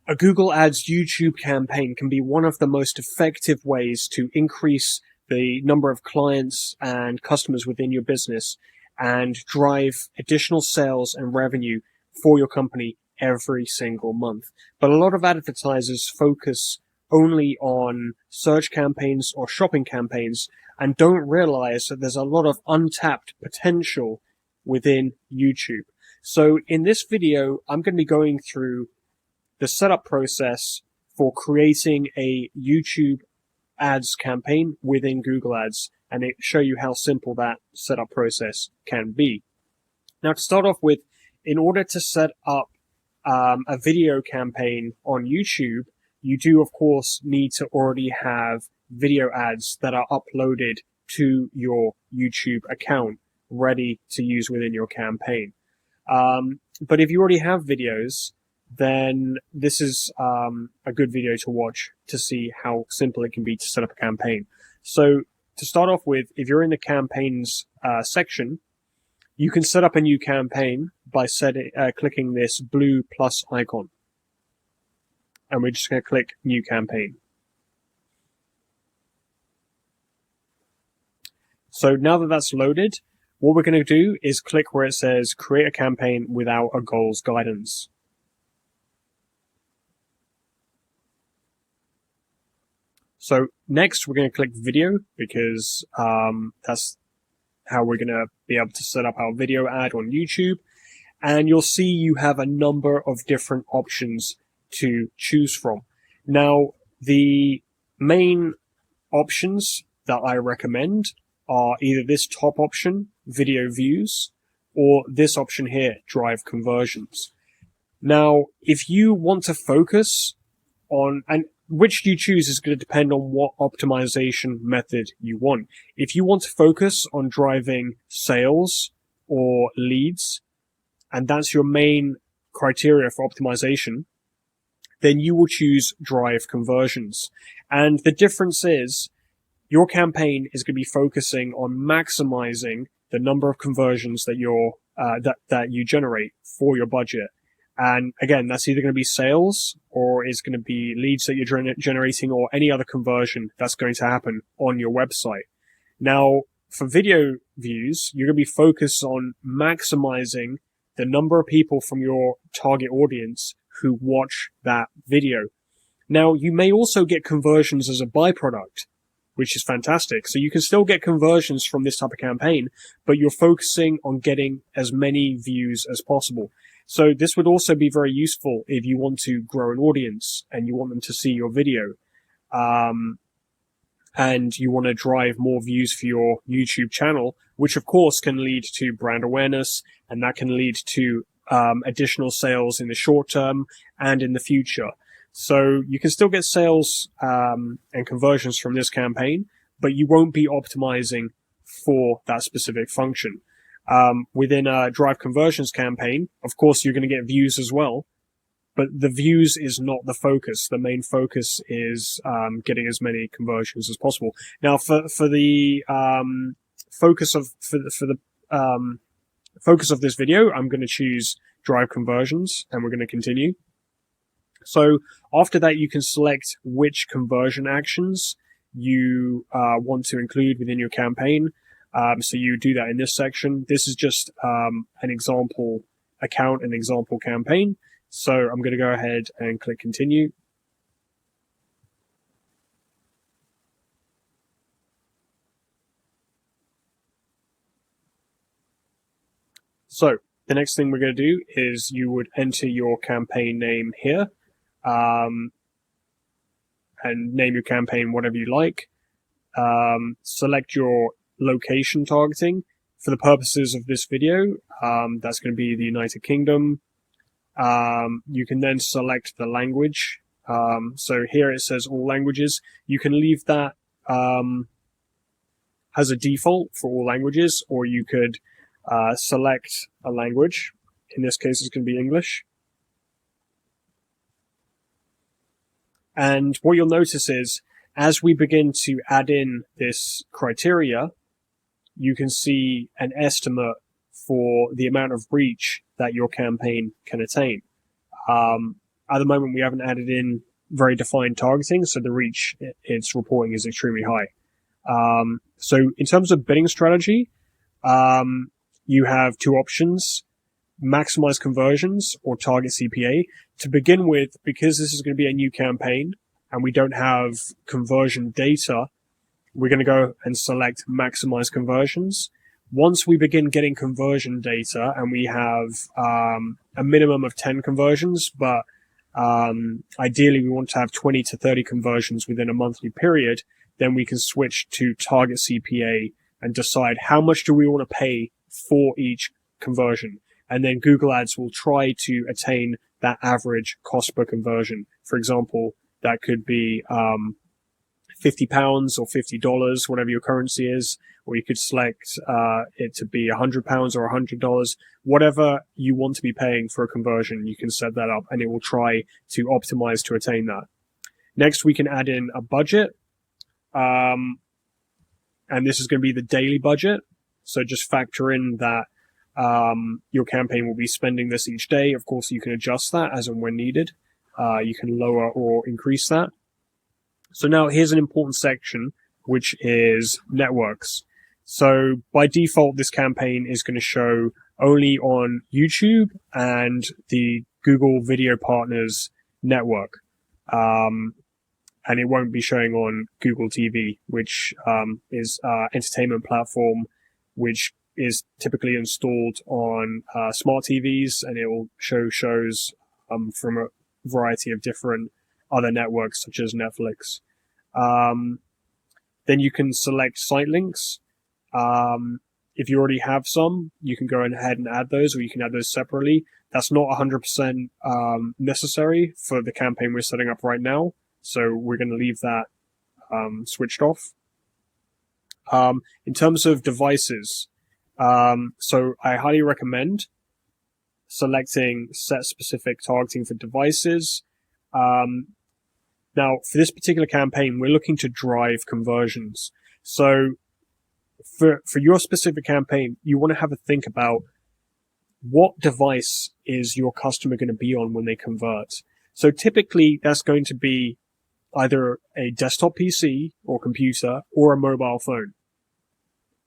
A Google Ads YouTube campaign can be one of the most effective ways to increase the number of clients and customers within your business and drive additional sales and revenue for your company every single month. But a lot of advertisers focus only on search campaigns or shopping campaigns and don't realize that there's a lot of untapped potential within YouTube. So in this video, I'm going to be going through the setup process for creating a YouTube ads campaign within Google Ads and show you how simple that setup process can be. Now, to start off with, in order to set up a video campaign on YouTube, you do, of course, need to already have video ads that are uploaded to your YouTube account ready to use within your campaign. But if you already have videos, then this is a good video to watch to see how simple it can be to set up a campaign. So to start off with, if you're in the campaigns section, you can set up a new campaign by clicking this blue plus icon. And we're just going to click New Campaign. So now that that's loaded, what we're going to do is click where it says Create a Campaign without a Goals Guidance. So next we're going to click Video because that's how we're going to be able to set up our video ad on YouTube. And you'll see you have a number of different options to choose from. Now, the main options that I recommend are either this top option, video views, or this option here, drive conversions. Now, if you want to focus on, and which you choose is going to depend on what optimization method you want. If you want to focus on driving sales or leads, and that's your main criteria for optimization, then you will choose drive conversions. And the difference is your campaign is going to be focusing on maximizing the number of conversions that that you generate for your budget. And again, that's either going to be sales or it's going to be leads that you're generating or any other conversion that's going to happen on your website. Now, for video views, you're going to be focused on maximizing the number of people from your target audience who watch that video. Now, you may also get conversions as a byproduct, which is fantastic. So you can still get conversions from this type of campaign, but you're focusing on getting as many views as possible. So this would also be very useful if you want to grow an audience and you want them to see your video, and you want to drive more views for your YouTube channel, which of course can lead to brand awareness, and that can lead to additional sales in the short term and in the future. So you can still get sales and conversions from this campaign, but you won't be optimizing for that specific function. Within a drive conversions campaign, of course, you're going to get views as well, but the views is not the focus. The main focus is getting as many conversions as possible. Now, for the focus of focus of this video, I'm going to choose drive conversions, and we're going to continue. So after that, you can select which conversion actions you want to include within your campaign. So you do that in this section. This is just an example account, an example campaign. So I'm going to go ahead and click continue. So the next thing we're going to do is you would enter your campaign name here, and name your campaign whatever you like. Select your location targeting. For the purposes of this video, that's going to be the United Kingdom. You can then select the language. So here it says all languages. You can leave that as a default for all languages, or you could select a language. In this case, it's going to be English. And what you'll notice is, as we begin to add in this criteria, you can see an estimate for the amount of reach that your campaign can attain. At the moment, we haven't added in very defined targeting, so the reach it's reporting is extremely high. So in terms of bidding strategy, you have two options: maximize conversions or target CPA. To begin with, because this is going to be a new campaign and we don't have conversion data, we're going to go and select maximize conversions. Once we begin getting conversion data and we have a minimum of 10 conversions, but ideally we want to have 20 to 30 conversions within a monthly period, then we can switch to target CPA and decide how much do we want to pay for each conversion. And then Google Ads will try to attain that average cost per conversion. For example, that could be £50 or $50, whatever your currency is, or you could select it to be £100 or $100. Whatever you want to be paying for a conversion, you can set that up and it will try to optimize to attain that. Next, we can add in a budget. And this is going to be the daily budget. So just factor in that your campaign will be spending this each day. Of course, you can adjust that as and when needed. You can lower or increase that. So now here's an important section, which is networks. So by default, this campaign is going to show only on YouTube and the Google Video Partners network. And it won't be showing on Google TV, which is an entertainment platform, which is typically installed on smart TVs, and it will show shows from a variety of different other networks, such as Netflix. Then you can select site links. If you already have some, you can go ahead and add those, or you can add those separately. That's not 100% necessary for the campaign we're setting up right now. So we're going to leave that switched off. In terms of devices, so I highly recommend selecting set specific targeting for devices. Now, for this particular campaign, we're looking to drive conversions. So for your specific campaign, you want to have a think about what device is your customer going to be on when they convert. So typically, that's going to be either a desktop PC or computer or a mobile phone,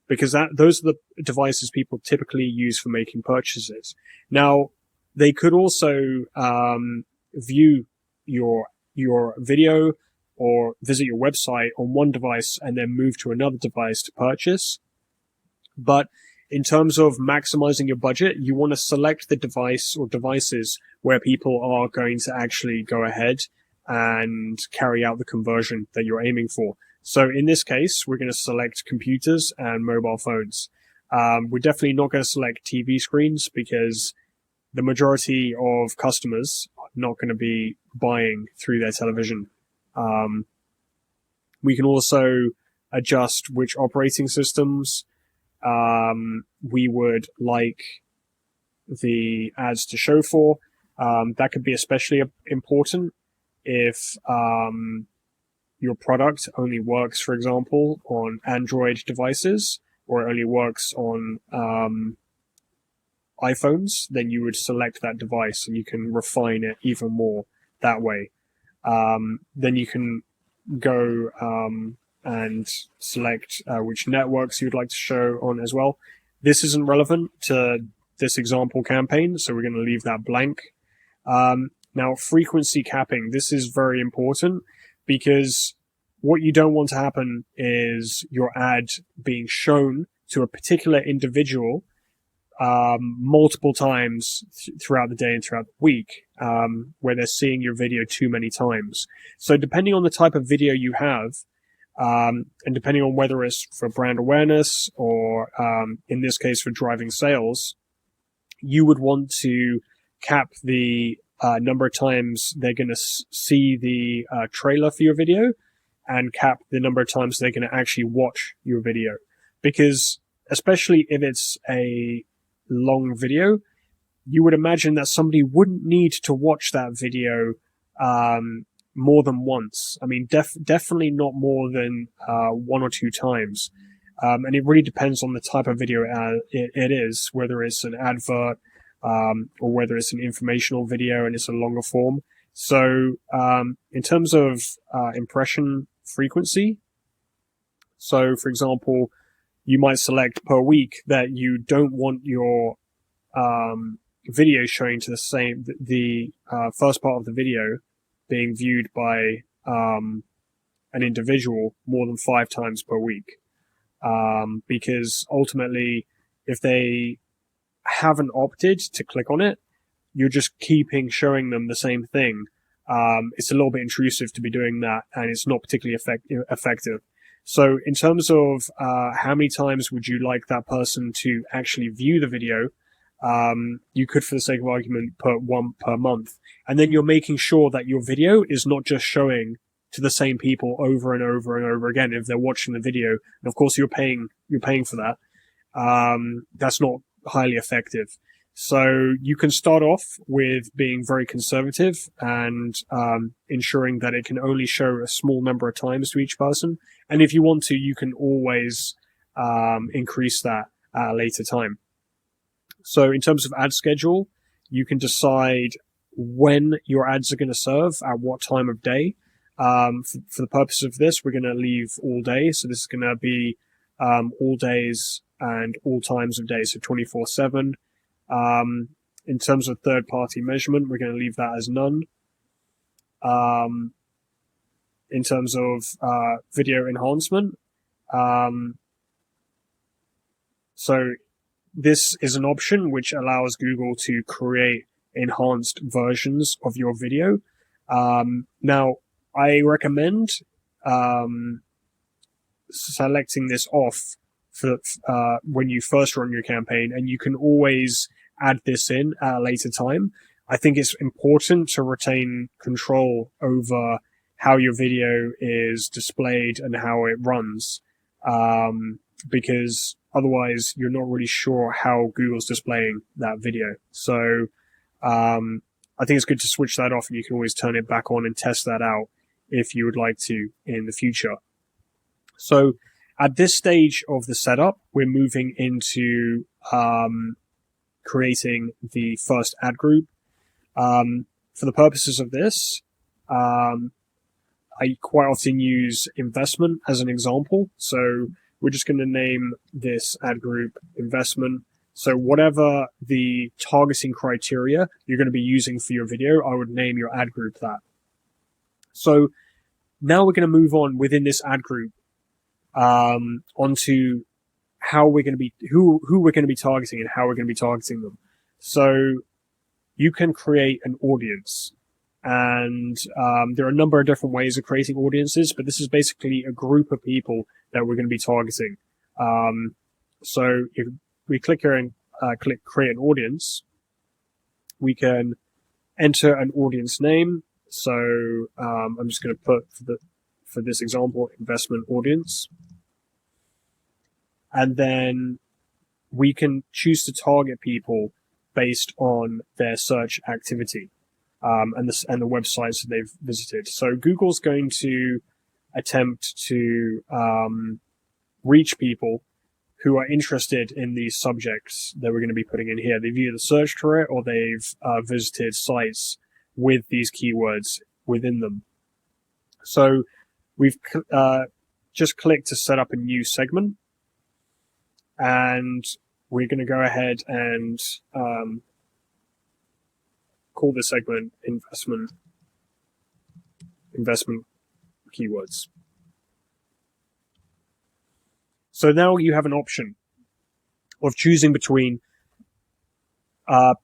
because those are the devices people typically use for making purchases. Now, they could also view your video or visit your website on one device and then move to another device to purchase. But in terms of maximizing your budget, you want to select the device or devices where people are going to actually go ahead and carry out the conversion that you're aiming for. So in this case, we're going to select computers and mobile phones. We're definitely not going to select TV screens because the majority of customers are not going to be buying through their television. We can also adjust which operating systems we would like the ads to show for. That could be especially important if your product only works, for example, on Android devices, or it only works on iPhones, then you would select that device and you can refine it even more that way. Then you can go and select which networks you'd like to show on as well. This isn't relevant to this example campaign, so we're going to leave that blank. Now, frequency capping. This is very important because what you don't want to happen is your ad being shown to a particular individual multiple times throughout the day and throughout the week, where they're seeing your video too many times. So depending on the type of video you have, and depending on whether it's for brand awareness or in this case for driving sales, you would want to cap the number of times they're going to see the trailer for your video, and cap the number of times they're going to actually watch your video. Because especially if it's a long video, you would imagine that somebody wouldn't need to watch that video more than once. I mean, definitely not more than one or two times. And it really depends on the type of video it is, whether it's an advert or whether it's an informational video and it's a longer form. So in terms of impression frequency, so for example, you might select per week that you don't want your video showing to the first part of the video being viewed by an individual more than 5 times per week. Because ultimately, if they haven't opted to click on it, you're just keeping showing them the same thing. It's a little bit intrusive to be doing that, and it's not particularly effective. So in terms of how many times would you like that person to actually view the video, you could, for the sake of argument, put 1 per month. And then you're making sure that your video is not just showing to the same people over and over and over again if they're watching the video. And of course, you're paying for that. That's not highly effective. So you can start off with being very conservative and ensuring that it can only show a small number of times to each person. And if you want to, you can always increase that at a later time. So in terms of ad schedule, you can decide when your ads are going to serve at what time of day. For the purpose of this, we're going to leave all day. So this is going to be all days and all times of day, so 24/7. In terms of third-party measurement, we're going to leave that as none. In terms of video enhancement, so this is an option which allows Google to create enhanced versions of your video. Now, I recommend selecting this off for when you first run your campaign, and you can always add this in at a later time. I think it's important to retain control over how your video is displayed and how it runs, because otherwise you're not really sure how Google's displaying that video. So I think it's good to switch that off, and you can always turn it back on and test that out if you would like to in the future. So at this stage of the setup, we're moving into creating the first ad group. For the purposes of this, I quite often use investment as an example. So we're just going to name this ad group investment. So whatever the targeting criteria you're going to be using for your video, I would name your ad group that. So now we're going to move on within this ad group onto how we're going to be, who we're going to be targeting and how we're going to be targeting them. So you can create an audience, and there are a number of different ways of creating audiences, but this is basically a group of people that we're going to be targeting. So if we click here and click create an audience, we can enter an audience name. So I'm just going to put for this example, investment audience. And then we can choose to target people based on their search activity and the websites that they've visited. So Google's going to attempt to reach people who are interested in these subjects that we're going to be putting in here. They've either searched for it or they've visited sites with these keywords within them. So we've just clicked to set up a new segment, and we're going to go ahead and call this segment investment keywords. So now you have an option of choosing between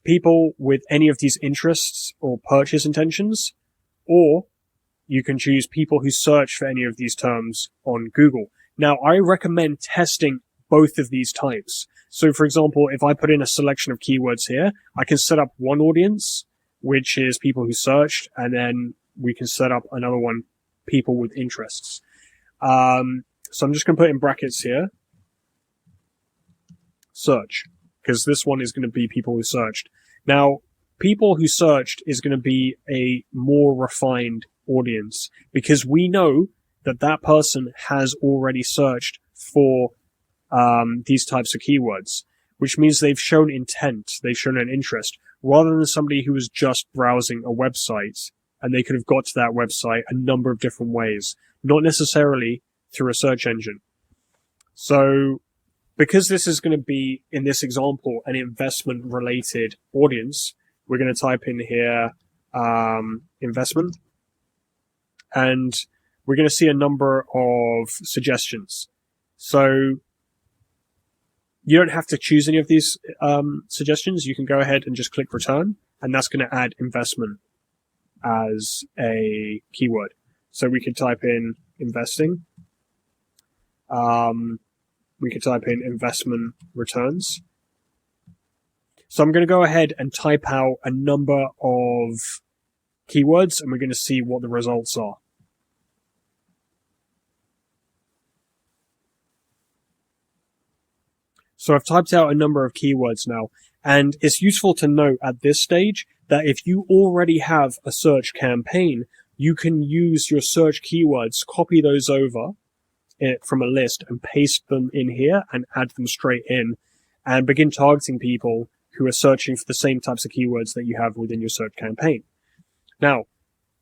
people with any of these interests or purchase intentions, or you can choose people who search for any of these terms on Google. Now, I recommend testing both of these types. So, for example, if I put in a selection of keywords here, I can set up one audience, which is people who searched, and then we can set up another one, people with interests. So I'm just going to put in brackets here, search, because this one is going to be people who searched. Now, people who searched is going to be a more refined audience, because we know that that person has already searched for these types of keywords, which means they've shown intent, they've shown an interest, rather than somebody who was just browsing a website and they could have got to that website a number of different ways, not necessarily through a search engine. So because this is going to be, in this example, an investment related audience, we're going to type in here investment, and we're going to see a number of suggestions. So you don't have to choose any of these suggestions. You can go ahead and just click return, and that's going to add investment as a keyword. So we could type in investing. We could type in investment returns. So I'm going to go ahead and type out a number of keywords, and we're going to see what the results are. So I've typed out a number of keywords now, and it's useful to note at this stage that if you already have a search campaign, you can use your search keywords, copy those over from a list and paste them in here and add them straight in and begin targeting people who are searching for the same types of keywords that you have within your search campaign. Now,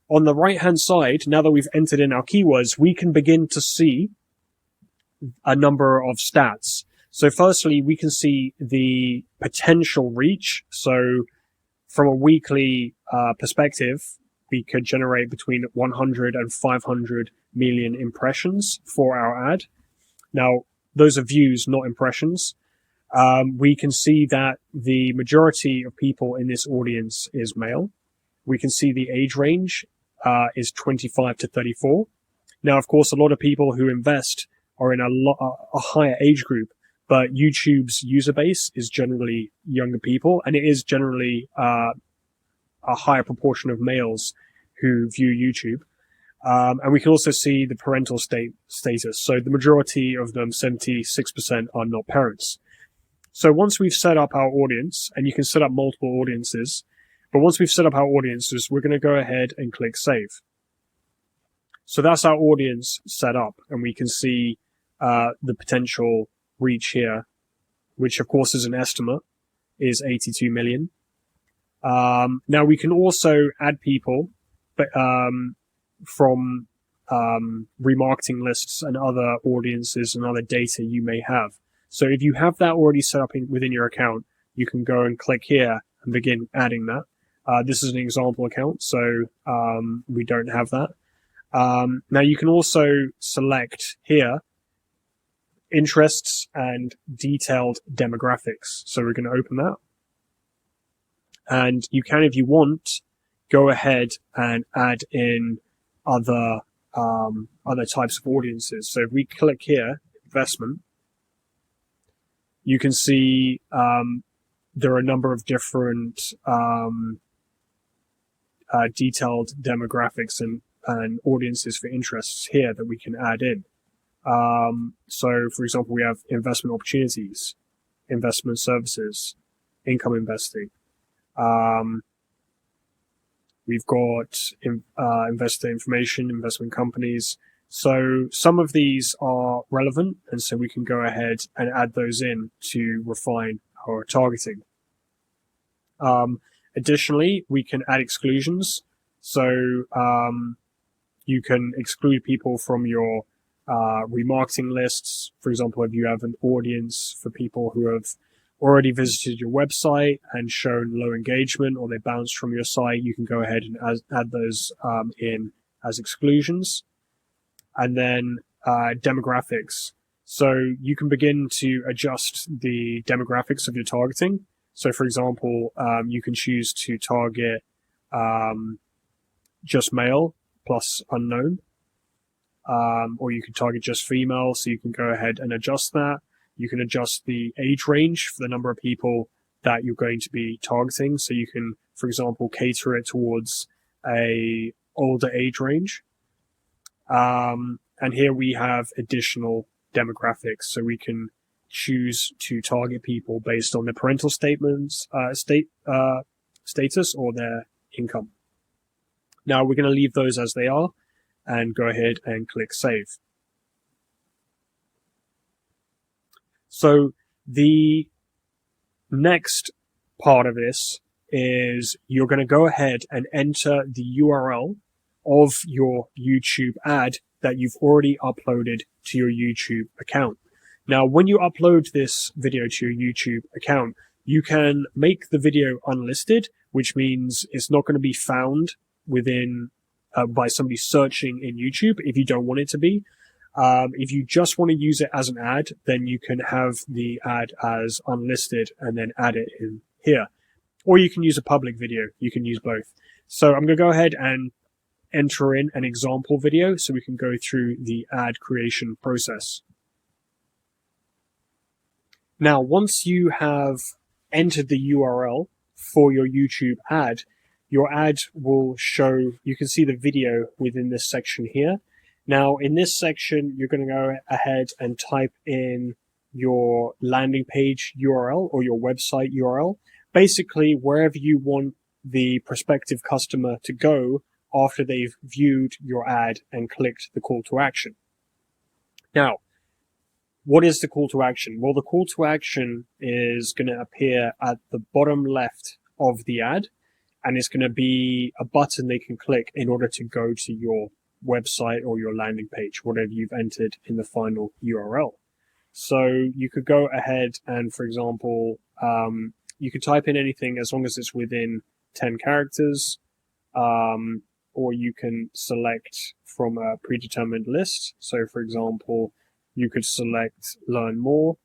on the right-hand side, now that we've entered in our keywords, we can begin to see a number of stats. So firstly, we can see the potential reach. So from a weekly perspective, we could generate between 100 and 500 million impressions for our ad. Now, those are views, not impressions. We can see that the majority of people in this audience is male. We can see the age range is 25 to 34. Now, of course, a lot of people who invest are in a higher age group, but YouTube's user base is generally younger people, and it is generally a higher proportion of males who view YouTube. And we can also see the parental status. So the majority of them, 76%, are not parents. So once we've set up our audience, and you can set up multiple audiences, but once we've set up our audiences, we're going to go ahead and click save. So that's our audience set up, and we can see the potential reach here, which of course is an estimate, is 82 million. Now we can also add people from remarketing lists and other audiences and other data you may have. So if you have that already set up within your account, you can go and click here and begin adding that. This is an example account, so we don't have that. Now you can also select here interests and detailed demographics. So we're going to open that. And you can, if you want, go ahead and add in other types of audiences. So if we click here, investment, you can see there are a number of different detailed demographics and audiences for interests here that we can add in. So, for example, we have investment opportunities, investment services, income investing. We've got investor information, investment companies. So some of these are relevant, and so we can go ahead and add those in to refine our targeting. Additionally, we can add exclusions. So you can exclude people from your remarketing lists. For example, if you have an audience for people who have already visited your website and shown low engagement, or they bounced from your site, you can go ahead and add those in as exclusions. And then demographics. So you can begin to adjust the demographics of your targeting. So for example, you can choose to target just male plus unknown, or you can target just female. So you can go ahead and adjust that. You can adjust the age range for the number of people that you're going to be targeting. So you can, for example, cater it towards a older age range. And here we have additional demographics. So we can choose to target people based on their parental status or their income. Now we're going to leave those as they are and go ahead and click save. So the next part of this is you're going to go ahead and enter the URL of your YouTube ad that you've already uploaded to your YouTube account. Now, when you upload this video to your YouTube account, you can make the video unlisted, which means it's not going to be found within by somebody searching in YouTube if you don't want it to be. If you just want to use it as an ad, then you can have the ad as unlisted and then add it in here. Or you can use a public video. You can use both. So I'm going to go ahead and enter in an example video so we can go through the ad creation process. Now, once you have entered the URL for your YouTube ad, your ad will show, you can see the video within this section here. Now, in this section, you're going to go ahead and type in your landing page URL or your website URL, basically wherever you want the prospective customer to go after they've viewed your ad and clicked the call to action. Now, what is the call to action? Well, the call to action is going to appear at the bottom left of the ad, and it's going to be a button they can click in order to go to your website or your landing page, whatever you've entered in the final URL. So you could go ahead and, for example, you could type in anything as long as it's within 10 characters, or you can select from a predetermined list. So, for example, you could select learn more,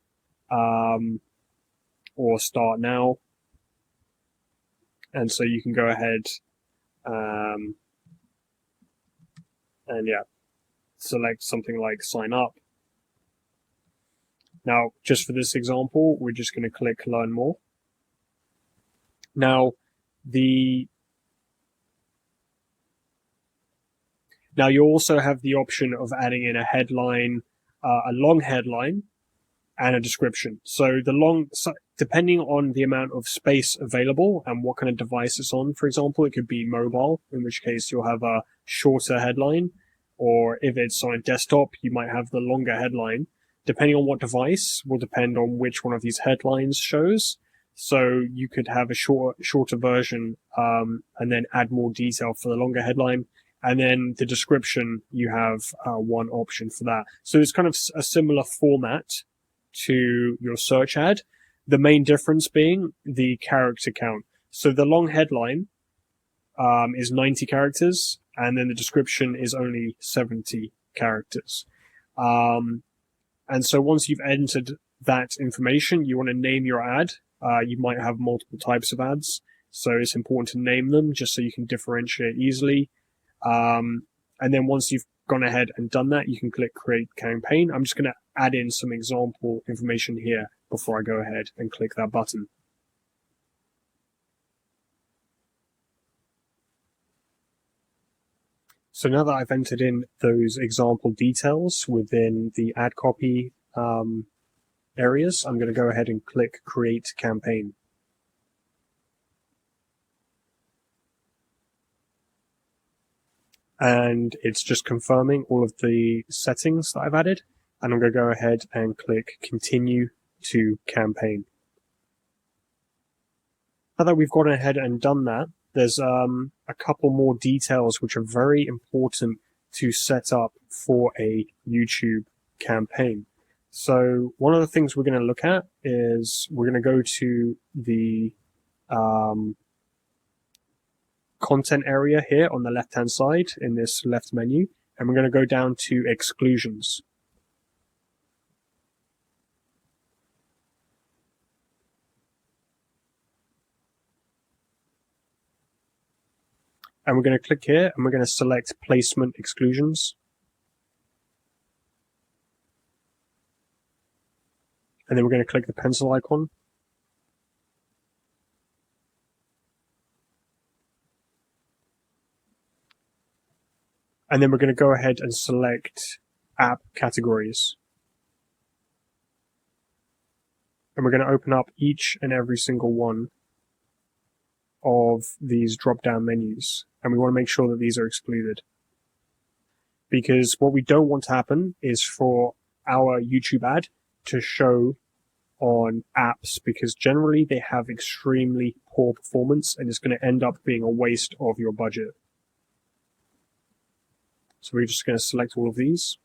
or start now. And so you can go ahead and select something like sign up. Now, just for this example, we're just going to click learn more. Now, you also have the option of adding in a headline, a long headline, and a description. So depending on the amount of space available and what kind of device it's on, for example, it could be mobile, in which case you'll have a shorter headline, or if it's on a desktop, you might have the longer headline. Depending on what device will depend on which one of these headlines shows. So you could have a shorter version, and then add more detail for the longer headline. And then the description, you have one option for that. So it's kind of a similar format to your search ad. The main difference being the character count. So the long headline is 90 characters, and then the description is only 70 characters. And so once you've entered that information, you want to name your ad. You might have multiple types of ads, so it's important to name them just so you can differentiate easily. And then once you've gone ahead and done that, you can click create campaign. I'm just going to add in some example information here before I go ahead and click that button. So now that I've entered in those example details within the ad copy areas, I'm going to go ahead and click create campaign. And it's just confirming all of the settings that I've added. And I'm going to go ahead and click continue to campaign. Now that we've gone ahead and done that, there's a couple more details which are very important to set up for a YouTube campaign. So one of the things we're going to look at is we're going to go to the content area here on the left-hand side in this left menu, and we're going to go down to exclusions. And we're going to click here and we're going to select placement exclusions. And then we're going to click the pencil icon. And then we're going to go ahead and select app categories. And we're going to open up each and every single one of these drop-down menus. And we want to make sure that these are excluded. Because what we don't want to happen is for our YouTube ad to show on apps because generally they have extremely poor performance and it's going to end up being a waste of your budget. So we're just going to select all of these.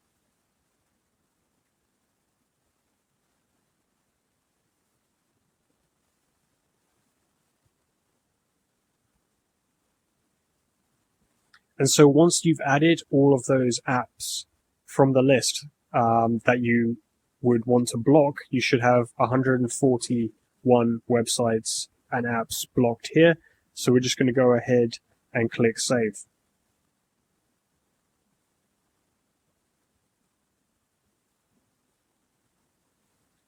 And so once you've added all of those apps from the list that you would want to block, you should have 141 websites and apps blocked here. So we're just going to go ahead and click save.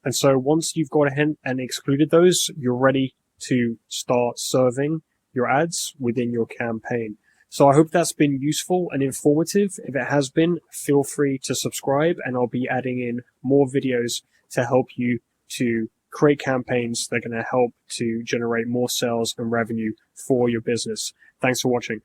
And so once you've gone ahead and excluded those, you're ready to start serving your ads within your campaign. So I hope that's been useful and informative. If it has been, feel free to subscribe and I'll be adding in more videos to help you to create campaigns that are going to help to generate more sales and revenue for your business. Thanks for watching.